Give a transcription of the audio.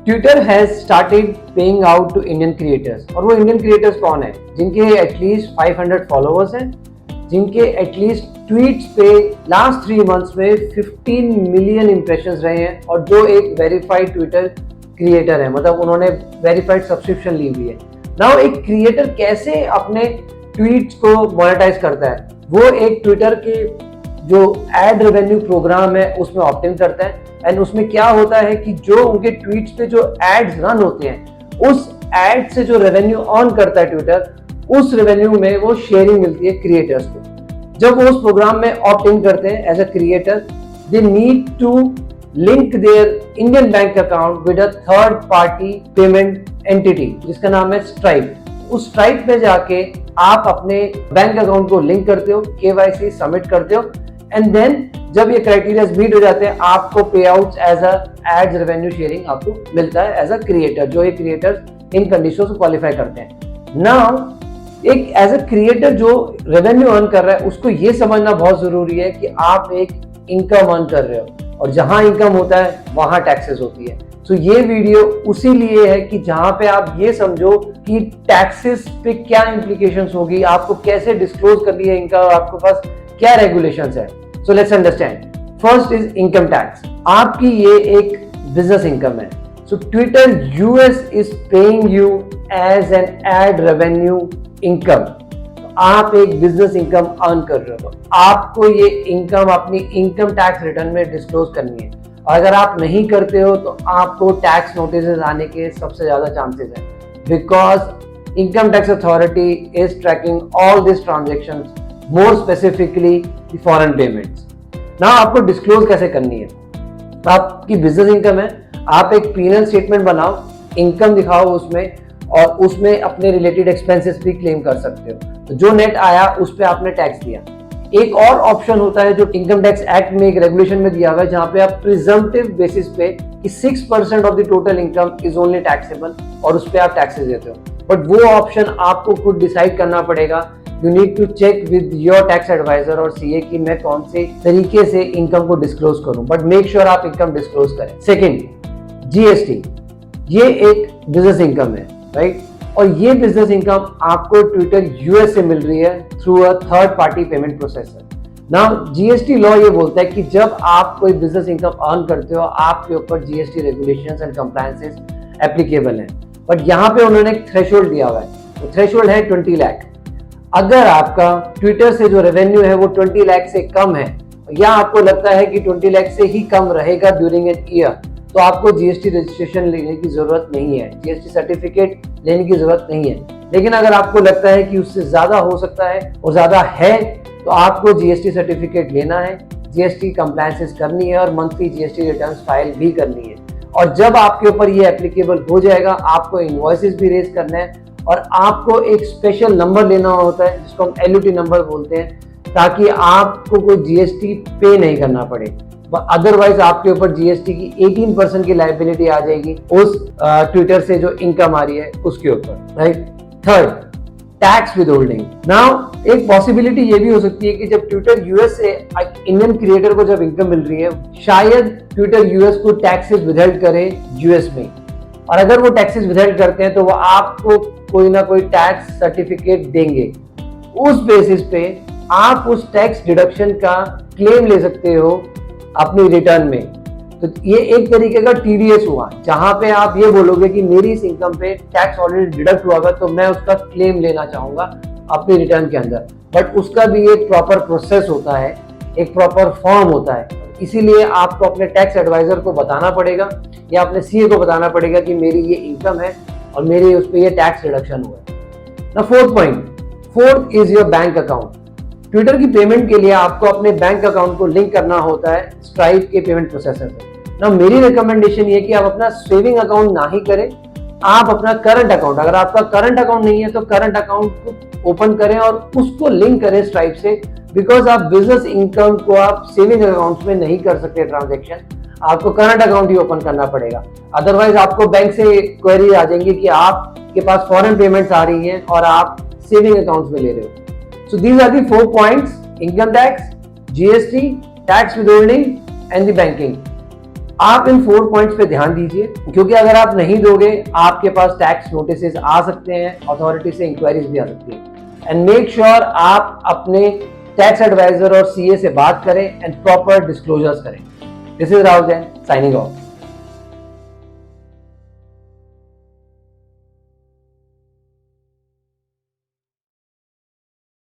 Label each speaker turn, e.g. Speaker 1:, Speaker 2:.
Speaker 1: Twitter has started paying out to Indian creators. और वो Indian creators कौन है? जिनके एटलीस्ट 500 फॉलोअर्स हैं, जिनके एटलीस्ट ट्वीट्स पे लास्ट 3 मंथ्स में 15 मिलियन इंप्रेशंस रहे हैं, और जो एक वेरीफाइड ट्विटर क्रिएटर है, मतलब उन्होंने वेरीफाइड सब्सक्रिप्शन ली हुई है। नाउ एक क्रिएटर कैसे अपने ट्वीट्स को मोनेटाइज करता है? वो एक ट्विटर के जो एड रेवेन्यू प्रोग्राम है उसमें ऑप्ट इन करता है, एंड उसमें क्या होता है कि जो उनके ट्वीट्स पे जो एड्स रन होते हैं, उस एड से जो रेवेन्यू अर्न करता है ट्विटर, उस रेवेन्यू में वो शेयरिंग मिलती है क्रिएटर्स को। जब वो उस प्रोग्राम में ऑप्ट इन करते हैं as a creator, they need to link their Indian bank account with a third party payment entity जिसका नाम है स्ट्राइप। उस स्ट्राइप में जाके आप अपने बैंक अकाउंट को लिंक करते हो, केवाईसी सबमिट करते हो, एंड देन जब ये क्राइटेरियाज मीट हो जाते हैं, आपको pay out as a ads revenue sharing आपको मिलता है एज अ क्रिएटर, जो ये क्रिएटर्स इन कंडीशंस को क्वालिफाई करते हैं। नाउ एक एज अ क्रिएटर जो रेवेन्यू अर्न कर रहा है, उसको ये समझना बहुत जरूरी है कि आप एक इनकम अर्न कर रहे हो, और जहां इनकम होता है वहां टैक्सेस होती है। तो ये वीडियो उसी लिए है कि जहां पे आप ये समझो कि टैक्सेस पे क्या इंप्लीकेशंस होगी, आपको कैसे डिस्क्लोज करनी है इनकम, आपके पास क्या रेगुलेशंस है। So let's understand. First is income tax. आपकी ये एक बिजनेस इनकम है। So Twitter US is paying you as an ad revenue income. आप एक बिजनेस इनकम अर्न कर रहे हो, आपको ये इनकम अपनी इनकम टैक्स रिटर्न में डिस्क्लोज करनी है। अगर आप नहीं करते हो तो आपको टैक्स नोटिस आने के सबसे ज्यादा चांसेस हैं, because income tax authority is tracking all this transactions, more specifically foreign payments. ना आपको डिस्क्लोज कैसे करनी है? आपकी बिजनेस इनकम है, आप एक P&L स्टेटमेंट बनाओ, इनकम दिखाओ उसमें, और उसमें अपने रिलेटेड एक्सपेंसेस भी क्लेम कर सकते हो। तो जो नेट आया उस पे आपने टैक्स दिया। एक और ऑप्शन होता है जो इनकम टैक्स एक्ट में एक रेगुलेशन में दिया हुआ है, जहां पे आप प्रिजम्पटिव बेसिस पे कि 6% of the total income is only taxable, और उस पे आप टैक्सेस देते हो। बट वो ऑप्शन आपको खुद डिसाइड करना पड़ेगा। You need to check with your tax advisor और सीए कि मैं कौन से तरीके से इनकम को डिस्क्लोज करूं, बट मेक श्योर आप इनकम डिस्क्लोज करें। Second, GST. ये एक बिजनेस इनकम है, राइट? और ये बिजनेस इनकम आपको ट्विटर यूएस से मिल रही है through a third party payment processor. Now GST law ये बोलता है कि जब आप कोई बिजनेस इनकम अर्न करते हो, आपके ऊपर GST regulations and compliances applicable हैं। बट यहाँ पे उन्होंने एक थ्रेशोल्ड दिया हुआ है, तो थ्रेशोल्ड है 20 लाख। अगर आपका ट्विटर से जो रेवेन्यू है वो 20 लाख से कम है, या आपको लगता है कि 20 लाख से ही कम रहेगा ड्यूरिंग एन ईयर, तो आपको जीएसटी रजिस्ट्रेशन लेने की जरूरत नहीं है, जीएसटी सर्टिफिकेट लेने की जरूरत नहीं है। लेकिन अगर आपको लगता है कि उससे ज्यादा हो सकता है और ज्यादा है, तो आपको जीएसटी सर्टिफिकेट लेना है, जीएसटी कंप्लायंसेस करनी है, और मंथली जीएसटी रिटर्न्स फाइल भी करनी है। और जब आपके ऊपर ये एप्लीकेबल हो जाएगा, आपको इनवॉइसेस भी रेज करना है, और आपको एक स्पेशल नंबर लेना होता है जिसको हम एलयूटी नंबर बोलते हैं, ताकि आपको कोई जीएसटी पे नहीं करना पड़े। अदरवाइज आपके ऊपर जीएसटी की 18% की लायबिलिटी आ जाएगी उस ट्विटर से जो इनकम आ रही है उसके ऊपर, right? Third, tax withholding. Now एक पॉसिबिलिटी ये भी हो सकती है कि जब ट्विटर यूएस से इंडियन क्रिएटर को जब इनकम मिल रही है, शायद ट्विटर यूएस को टैक्सेस विदहोल्ड करे यूएस में, और अगर वो टैक्सेस विदहोल्ड करते हैं तो वो आपको कोई ना कोई टैक्स सर्टिफिकेट देंगे। उस बेसिस पे आप उस टैक्स डिडक्शन का क्लेम ले सकते हो अपनी रिटर्न में। तो ये एक तरीके का टीडीएस हुआ, जहां पे आप ये बोलोगे कि मेरी इस इनकम पे टैक्स ऑलरेडी डिडक्ट हुआ है, तो मैं उसका क्लेम लेना चाहूंगा अपनी रिटर्न के अंदर। बट उसका भी एक प्रॉपर प्रोसेस होता है, एक प्रॉपर फॉर्म होता है, इसीलिए आपको अपने टैक्स एडवाइजर को बताना पड़ेगा या अपने सीए को बताना पड़ेगा कि मेरी ये इनकम है और मेरे उस पर ये टैक्स रिडक्शन हुआ है। ना fourth point, fourth is your bank account. Twitter की पेमेंट के लिए आपको अपने बैंक अकाउंट को लिंक करना होता है स्ट्राइप के पेमेंट प्रोसेसर से। ना मेरी रिकमेंडेशन ये कि आप अपना सेविंग अकाउंट ना ही करें, आप अपना करंट अकाउंट, अगर आपका करंट अकाउंट नहीं है तो करंट अकाउंट को ओपन करें और उसको लिंक करें स्ट्राइप से, बिकॉज आप बिजनेस इनकम को आप सेविंग अकाउंट्स में नहीं कर सकते ट्रांजेक्शन, आपको करंट अकाउंट ही ओपन करना पड़ेगा। अदरवाइज आपको बैंक से क्वेरी आ जाएंगी कि आपके पास फॉरेन पेमेंट्स आ रही हैं और आप सेविंग अकाउंट्स में ले रहे हो। So these are the 4 points: income tax, GST, tax withholding, and the banking. आप इन 4 पॉइंट्स पे ध्यान दीजिए, क्योंकि अगर आप नहीं दोगे आपके पास टैक्स नोटिसेस आ सकते हैं, अथॉरिटी से इंक्वायरीज भी आ सकती है। एंड मेक श्योर आप अपने टैक्स एडवाइजर और सीए से बात करें एंड प्रॉपर डिस्क्लोजर्स करें। This is Rahul Jain signing off.